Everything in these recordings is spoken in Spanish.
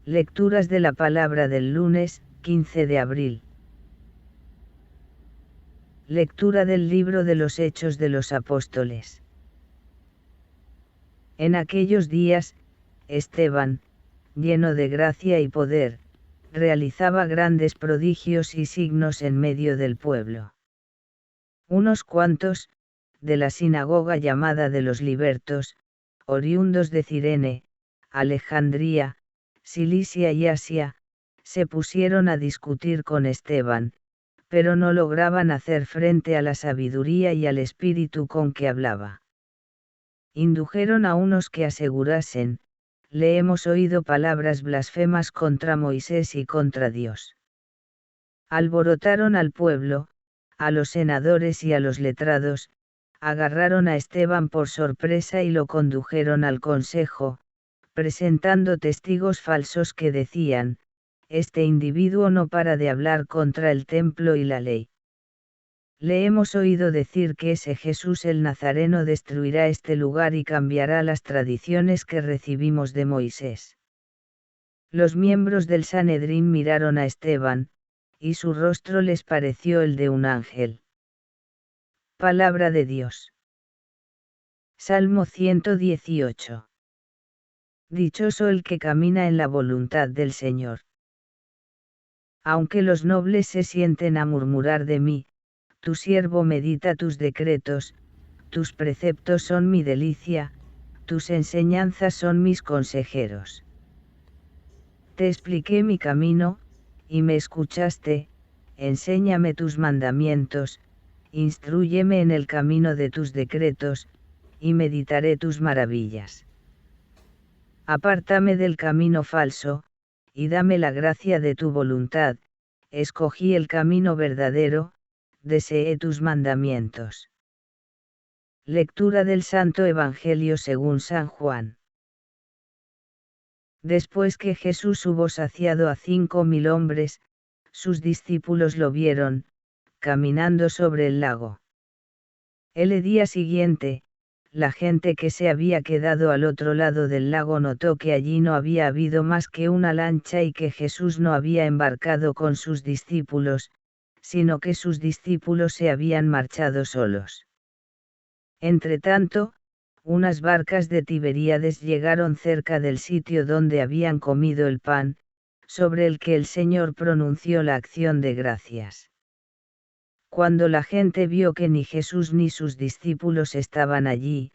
Lecturas de la palabra del lunes, 15 de abril. Lectura del libro de los Hechos de los Apóstoles. En aquellos días, Esteban, lleno de gracia y poder, realizaba grandes prodigios y signos en medio del pueblo. Unos cuantos, de la sinagoga llamada de los libertos, oriundos de Cirene, Alejandría, Cilicia y Asia, se pusieron a discutir con Esteban, pero no lograban hacer frente a la sabiduría y al espíritu con que hablaba. Indujeron a unos que asegurasen: le hemos oído palabras blasfemas contra Moisés y contra Dios. Alborotaron al pueblo, a los senadores y a los letrados, agarraron a Esteban por sorpresa y lo condujeron al consejo, presentando testigos falsos que decían: este individuo no para de hablar contra el templo y la ley. Le hemos oído decir que ese Jesús el Nazareno destruirá este lugar y cambiará las tradiciones que recibimos de Moisés. Los miembros del Sanedrín miraron a Esteban, y su rostro les pareció el de un ángel. Palabra de Dios. Salmo 118. Dichoso el que camina en la voluntad del Señor. Aunque los nobles se sienten a murmurar de mí, tu siervo medita tus decretos, tus preceptos son mi delicia, tus enseñanzas son mis consejeros. Te expliqué mi camino, y me escuchaste. Enséñame tus mandamientos, instrúyeme en el camino de tus decretos, y meditaré tus maravillas. Apártame del camino falso, y dame la gracia de tu voluntad. Escogí el camino verdadero, deseé tus mandamientos. Lectura del Santo Evangelio según San Juan. Después que Jesús hubo saciado a 5.000 hombres, sus discípulos lo vieron, caminando sobre el lago. El día siguiente, la gente que se había quedado al otro lado del lago notó que allí no había habido más que una lancha y que Jesús no había embarcado con sus discípulos, sino que sus discípulos se habían marchado solos. Entretanto, unas barcas de Tiberíades llegaron cerca del sitio donde habían comido el pan, sobre el que el Señor pronunció la acción de gracias. Cuando la gente vio que ni Jesús ni sus discípulos estaban allí,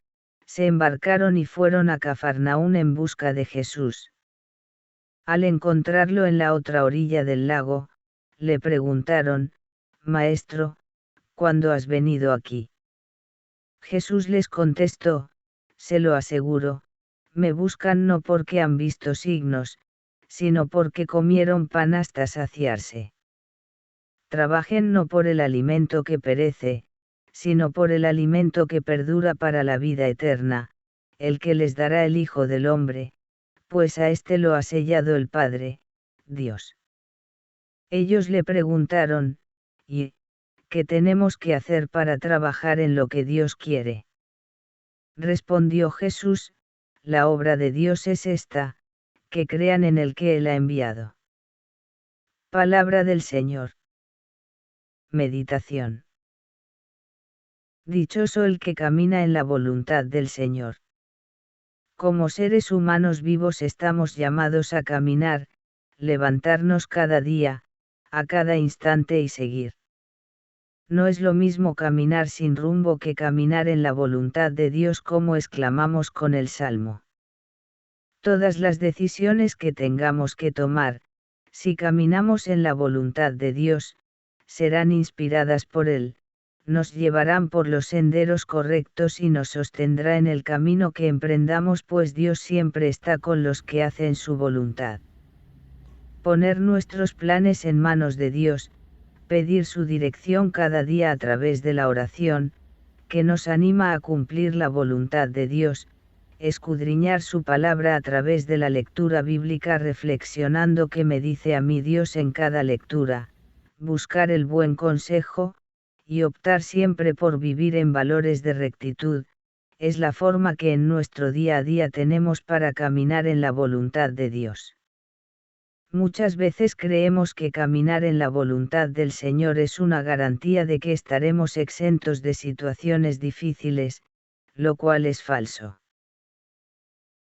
se embarcaron y fueron a Cafarnaún en busca de Jesús. Al encontrarlo en la otra orilla del lago, le preguntaron: Maestro, ¿cuándo has venido aquí? Jesús les contestó: se lo aseguro, me buscan no porque han visto signos, sino porque comieron pan hasta saciarse. Trabajen no por el alimento que perece, sino por el alimento que perdura para la vida eterna, el que les dará el Hijo del Hombre, pues a éste lo ha sellado el Padre, Dios. Ellos le preguntaron: ¿y qué tenemos que hacer para trabajar en lo que Dios quiere? Respondió Jesús: la obra de Dios es esta, que crean en el que Él ha enviado. Palabra del Señor. Meditación. Dichoso el que camina en la voluntad del Señor. Como seres humanos vivos estamos llamados a caminar, levantarnos cada día, a cada instante y seguir. No es lo mismo caminar sin rumbo que caminar en la voluntad de Dios, como exclamamos con el Salmo. Todas las decisiones que tengamos que tomar, si caminamos en la voluntad de Dios, serán inspiradas por Él, nos llevarán por los senderos correctos y nos sostendrá en el camino que emprendamos, pues Dios siempre está con los que hacen su voluntad. Poner nuestros planes en manos de Dios, pedir su dirección cada día a través de la oración, que nos anima a cumplir la voluntad de Dios, escudriñar su palabra a través de la lectura bíblica reflexionando qué me dice a mí Dios en cada lectura, buscar el buen consejo, y optar siempre por vivir en valores de rectitud, es la forma que en nuestro día a día tenemos para caminar en la voluntad de Dios. Muchas veces creemos que caminar en la voluntad del Señor es una garantía de que estaremos exentos de situaciones difíciles, lo cual es falso.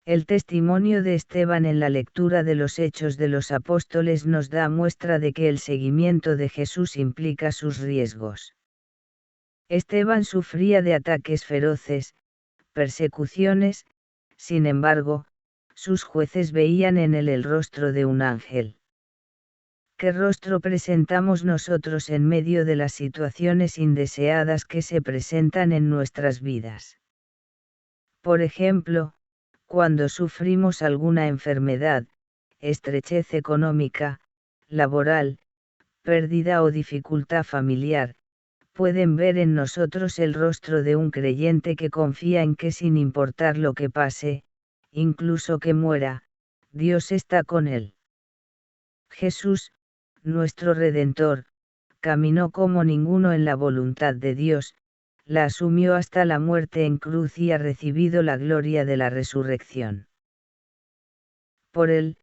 El testimonio de Esteban en la lectura de los Hechos de los Apóstoles nos da muestra de que el seguimiento de Jesús implica sus riesgos. Esteban sufría de ataques feroces, persecuciones, sin embargo, sus jueces veían en él el rostro de un ángel. ¿Qué rostro presentamos nosotros en medio de las situaciones indeseadas que se presentan en nuestras vidas? Por ejemplo, cuando sufrimos alguna enfermedad, estrechez económica, laboral, pérdida o dificultad familiar, pueden ver en nosotros el rostro de un creyente que confía en que sin importar lo que pase, incluso que muera, Dios está con él. Jesús, nuestro Redentor, caminó como ninguno en la voluntad de Dios, la asumió hasta la muerte en cruz y ha recibido la gloria de la resurrección. Por él,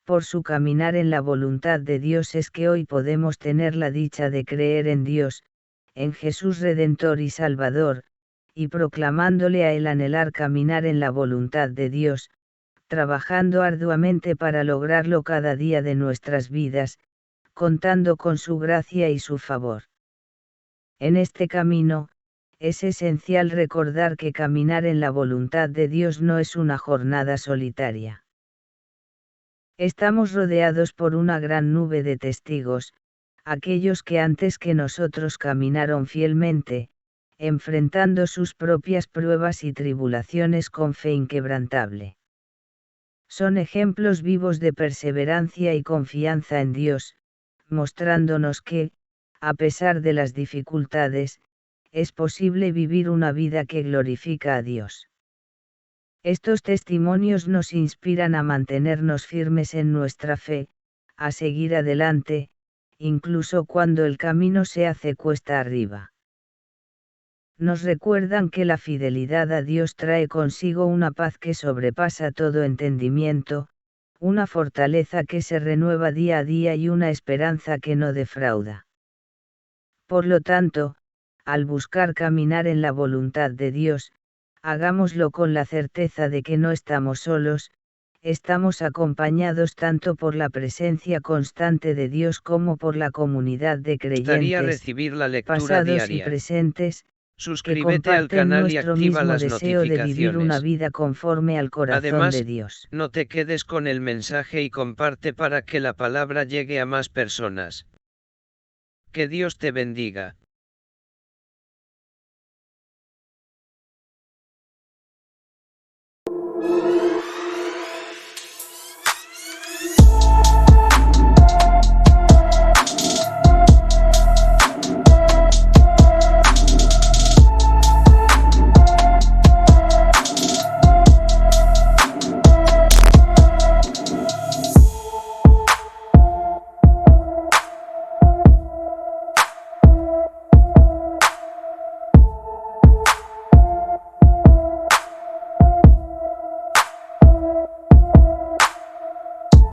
por su caminar en la voluntad de Dios es que hoy podemos tener la dicha de creer en Dios, en Jesús Redentor y Salvador, y proclamándole a él anhelar caminar en la voluntad de Dios, trabajando arduamente para lograrlo cada día de nuestras vidas, contando con su gracia y su favor. En este camino, es esencial recordar que caminar en la voluntad de Dios no es una jornada solitaria. Estamos rodeados por una gran nube de testigos, aquellos que antes que nosotros caminaron fielmente, enfrentando sus propias pruebas y tribulaciones con fe inquebrantable. Son ejemplos vivos de perseverancia y confianza en Dios, mostrándonos que, a pesar de las dificultades, es posible vivir una vida que glorifica a Dios. Estos testimonios nos inspiran a mantenernos firmes en nuestra fe, a seguir adelante, incluso cuando el camino se hace cuesta arriba. Nos recuerdan que la fidelidad a Dios trae consigo una paz que sobrepasa todo entendimiento, una fortaleza que se renueva día a día y una esperanza que no defrauda. Por lo tanto, al buscar caminar en la voluntad de Dios, hagámoslo con la certeza de que no estamos solos, estamos acompañados tanto por la presencia constante de Dios como por la comunidad de creyentes, recibir la lectura pasados y diaria. presentes, que Suscríbete al comparten canal y nuestro activa mismo las deseo de vivir una notificaciones. vida conforme al corazón Además, de Dios. no te quedes con el mensaje y comparte para que la palabra llegue a más personas. Que Dios te bendiga.